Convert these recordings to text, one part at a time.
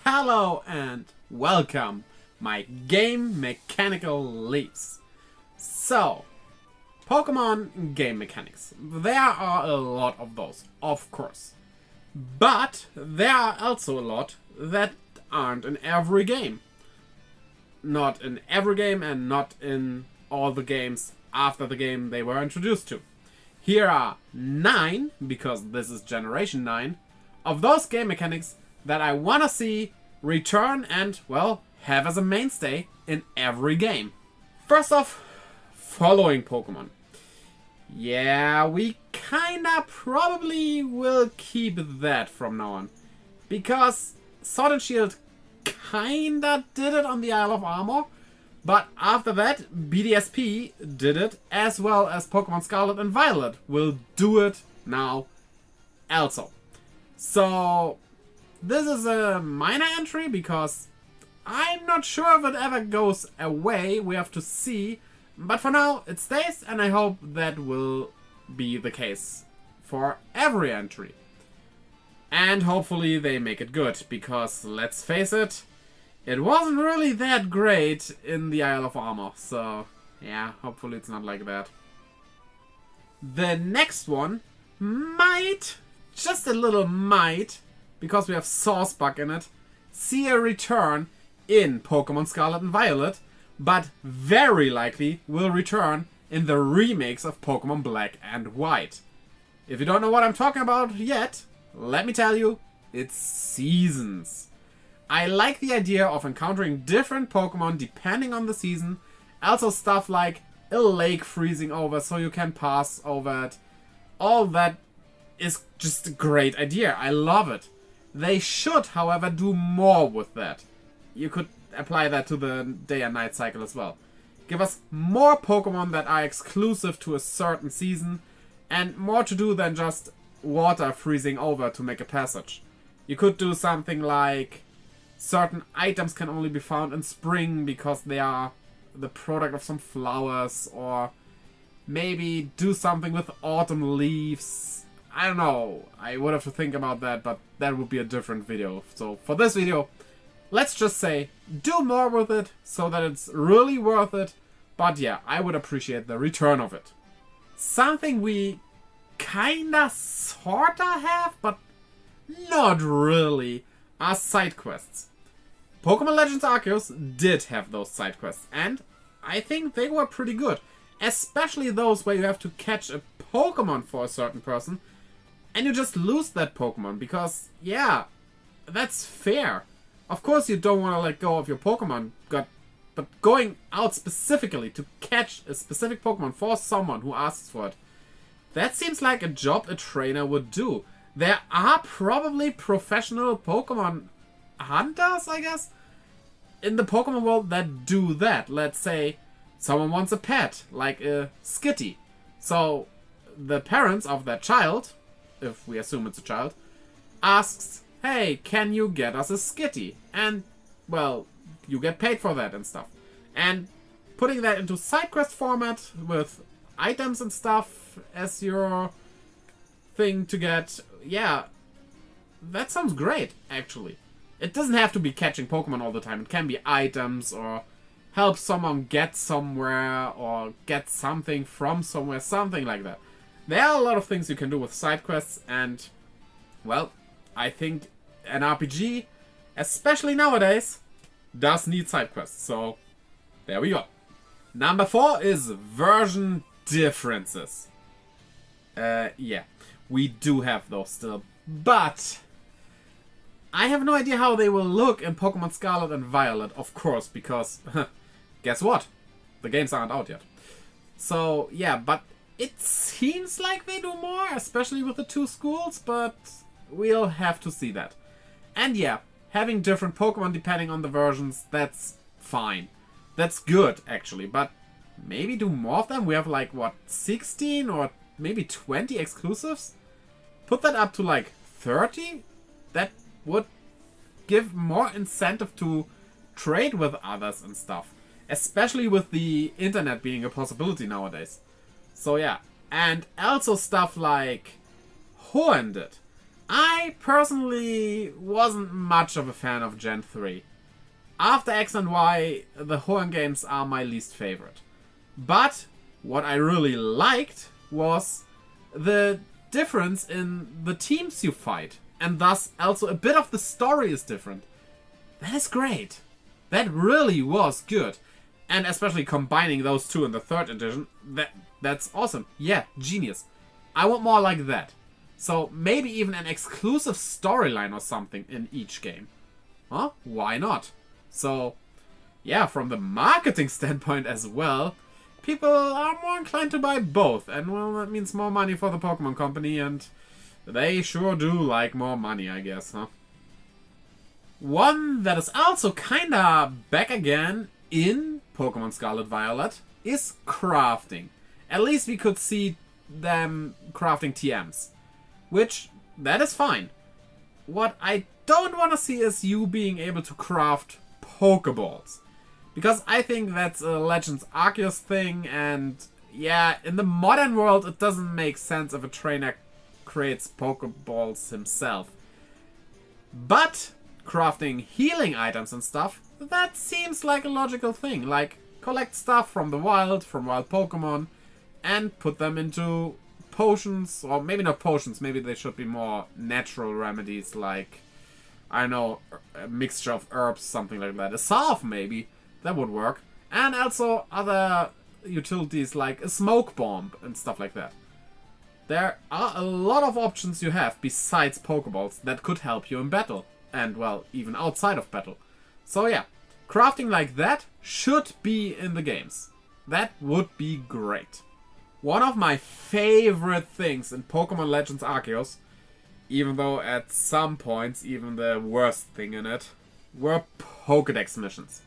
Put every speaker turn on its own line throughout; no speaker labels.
Hello and welcome, my game mechanical leaps. So, Pokemon game mechanics. There are a lot of those, of course. But there are also a lot that aren't in every game. Not in every game and not in all the games after the game they were introduced to. Here are 9, because this is Generation 9, of those game mechanics that I want to see return and, well, have as a mainstay in every game. First off, following Pokemon. Yeah, we kinda probably will keep that from now on. Because Sword and Shield kinda did it on the Isle of Armor. But after that, BDSP did it, as well as Pokemon Scarlet and Violet will do it now also. So, this is a minor entry because I'm not sure if it ever goes away. We have to see. But for now, it stays, and I hope that will be the case for every entry. And hopefully they make it good, because let's face it, it wasn't really that great in the Isle of Armor. So, yeah, hopefully it's not like that. The next one might, just a little might, because we have Source Bug in it, see a return in Pokemon Scarlet and Violet, but very likely will return in the remakes of Pokemon Black and White. If you don't know what I'm talking about yet, let me tell you, it's seasons. I like the idea of encountering different Pokemon depending on the season. Also stuff like a lake freezing over so you can pass over it. All that is just a great idea. I love it. They should, however, do more with that. You could apply that to the day and night cycle as well. Give us more Pokemon that are exclusive to a certain season, and more to do than just water freezing over to make a passage. You could do something like certain items can only be found in spring because they are the product of some flowers, or maybe do something with autumn leaves. I don't know, I would have to think about that, but that would be a different video. So for this video, let's just say, do more with it so that it's really worth it. But yeah, I would appreciate the return of it. Something we kinda sorta have, but not really, are side quests. Pokemon Legends Arceus did have those side quests, and I think they were pretty good. Especially those where you have to catch a Pokemon for a certain person, and you just lose that Pokemon, because, yeah, that's fair. Of course you don't want to let go of your Pokemon, but going out specifically to catch a specific Pokemon for someone who asks for it, that seems like a job a trainer would do. There are probably professional Pokemon hunters, I guess, in the Pokemon world that do that. Let's say someone wants a pet, like a Skitty. So the parents of that child, if we assume it's a child, asks, hey, can you get us a Skitty? And, well, you get paid for that and stuff. And putting that into side quest format with items and stuff as your thing to get, yeah, that sounds great, actually. It doesn't have to be catching Pokemon all the time. It can be items, or help someone get somewhere, or get something from somewhere, something like that. There are a lot of things you can do with side quests, and, well, I think an RPG, especially nowadays, does need side quests. So, there we go. Number 4 is version differences. Yeah, we do have those still, but I have no idea how they will look in Pokemon Scarlet and Violet, of course, because guess what? The games aren't out yet. So, yeah, but it seems like they do more, especially with the two schools, but we'll have to see that. And yeah, having different Pokemon depending on the versions, that's fine. That's good, actually, but maybe do more of them? We have like, what, 16 or maybe 20 exclusives? Put that up to like 30? That would give more incentive to trade with others and stuff. Especially with the internet being a possibility nowadays. So yeah, and also stuff like Hoenn did. I personally wasn't much of a fan of Gen 3. After X and Y, the Hoenn games are my least favorite. But what I really liked was the difference in the teams you fight. And thus also a bit of the story is different. That is great. That really was good. And especially combining those two in the 3rd edition, that's awesome. Yeah, genius. I want more like that. So maybe even an exclusive storyline or something in each game. Huh? Why not? So, yeah, from the marketing standpoint as well, people are more inclined to buy both. And, well, that means more money for the Pokemon Company, and they sure do like more money, I guess, huh? One that is also kinda back again in Pokemon Scarlet Violet is crafting. At least we could see them crafting TMs. Which, that is fine. What I don't want to see is you being able to craft Pokeballs. Because I think that's a Legends Arceus thing, and yeah, in the modern world it doesn't make sense if a trainer creates Pokeballs himself. But crafting healing items and stuff, that seems like a logical thing. Like, collect stuff from the wild, from wild Pokemon, and put them into potions, or maybe not potions, maybe they should be more natural remedies, like, I don't know, a mixture of herbs, something like that. A salve, maybe, that would work. And also other utilities like a smoke bomb and stuff like that. There are a lot of options you have besides Pokeballs that could help you in battle. And, well, even outside of battle. So yeah, crafting like that should be in the games. That would be great. One of my favorite things in Pokemon Legends Arceus, even though at some points even the worst thing in it, were Pokédex missions.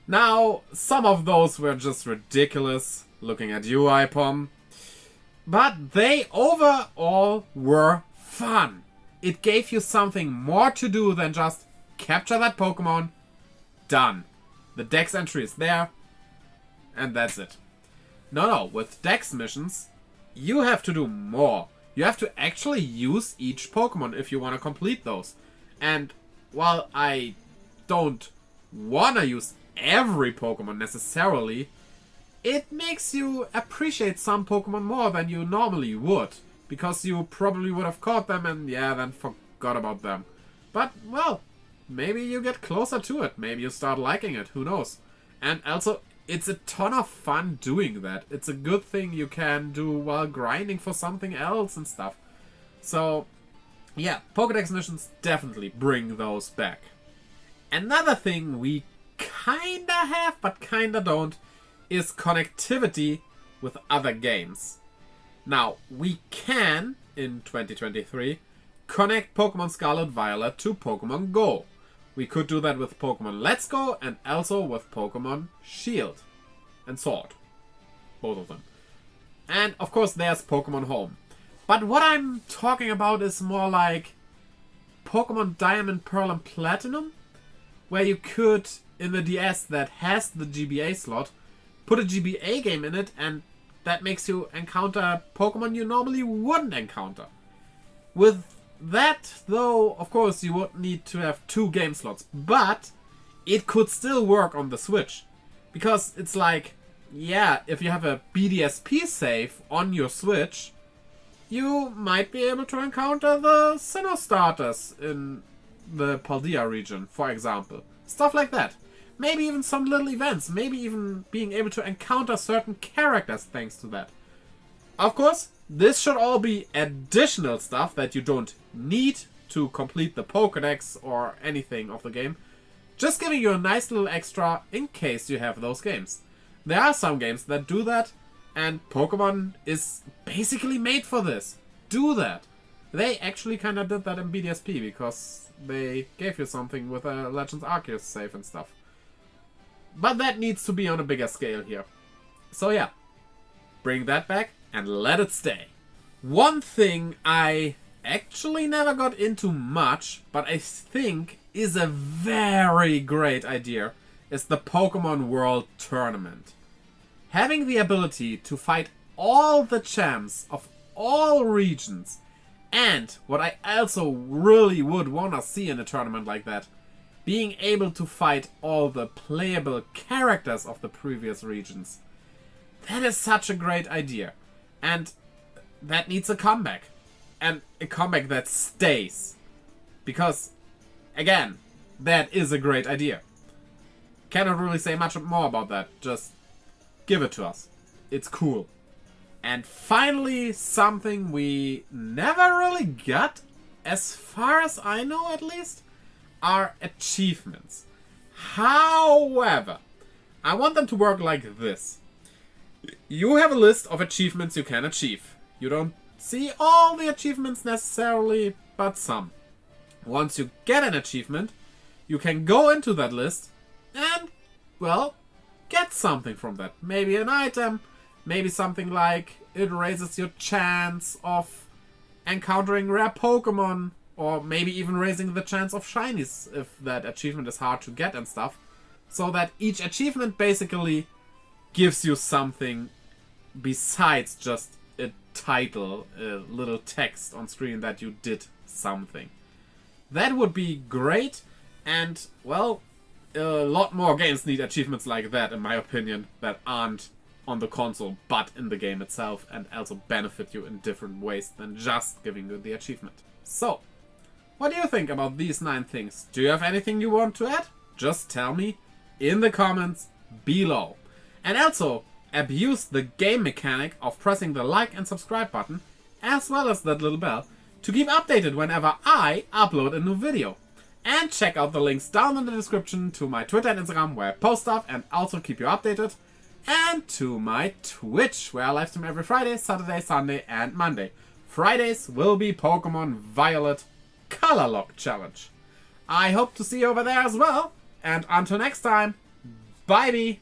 Now, some of those were just ridiculous, looking at you, Ipom, but they overall were fun. It gave you something more to do than just capture that Pokemon, done. The Dex entry is there, and that's it. No, with Dex missions, you have to do more. You have to actually use each Pokemon if you want to complete those. And while I don't want to use every Pokemon necessarily, it makes you appreciate some Pokemon more than you normally would. Because you probably would have caught them and, yeah, then forgot about them. But, well, maybe you get closer to it. Maybe you start liking it. Who knows? And also, it's a ton of fun doing that. It's a good thing you can do while grinding for something else and stuff. So, yeah, Pokédex missions definitely bring those back. Another thing we kinda have, but kinda don't, is connectivity with other games. Now, we can, in 2023, connect Pokemon Scarlet Violet to Pokemon Go. We could do that with Pokemon Let's Go and also with Pokemon Shield and Sword. Both of them. And, of course, there's Pokemon Home. But what I'm talking about is more like Pokemon Diamond, Pearl and Platinum, where you could, in the DS that has the GBA slot, put a GBA game in it, and that makes you encounter Pokemon you normally wouldn't encounter. With that, though, of course, you would need to have 2 game slots, but it could still work on the Switch. Because it's like, yeah, if you have a BDSP save on your Switch, you might be able to encounter the Sinnoh starters in the Paldea region, for example. Stuff like that. Maybe even some little events. Maybe even being able to encounter certain characters thanks to that. Of course, this should all be additional stuff that you don't need to complete the Pokédex or anything of the game. Just giving you a nice little extra in case you have those games. There are some games that do that, and Pokemon is basically made for this. Do that. They actually kind of did that in BDSP because they gave you something with a Legends Arceus save and stuff. But that needs to be on a bigger scale here. So yeah, bring that back and let it stay. One thing I actually never got into much, but I think is a very great idea, is the Pokemon World Tournament. Having the ability to fight all the champs of all regions And what I also really would want to see in a tournament like that, being able to fight all the playable characters of the previous regions. That is such a great idea. And that needs a comeback. And a comeback that stays. Because, again, that is a great idea. Cannot really say much more about that. Just give it to us. It's cool. And finally, something we never really got, as far as I know at least, are achievements. However, I want them to work like this. You have a list of achievements you can achieve. You don't see all the achievements necessarily, but some. Once you get an achievement, you can go into that list and, well, get something from that. Maybe an item, maybe something like it raises your chance of encountering rare Pokemon, or maybe even raising the chance of shinies if that achievement is hard to get and stuff. So that each achievement basically gives you something besides just a title, a little text on screen that you did something. That would be great, and, well, a lot more games need achievements like that, in my opinion, that aren't on the console, but in the game itself, and also benefit you in different ways than just giving you the achievement. So, what do you think about these 9 things? Do you have anything you want to add? Just tell me in the comments below. And also, abuse the game mechanic of pressing the like and subscribe button, as well as that little bell, to keep updated whenever I upload a new video. And check out the links down in the description to my Twitter and Instagram where I post stuff and also keep you updated. And to my Twitch where I live stream every Friday, Saturday, Sunday and Monday. Fridays will be Pokemon Violet Color Lock Challenge. I hope to see you over there as well. And until next time, bye-bye.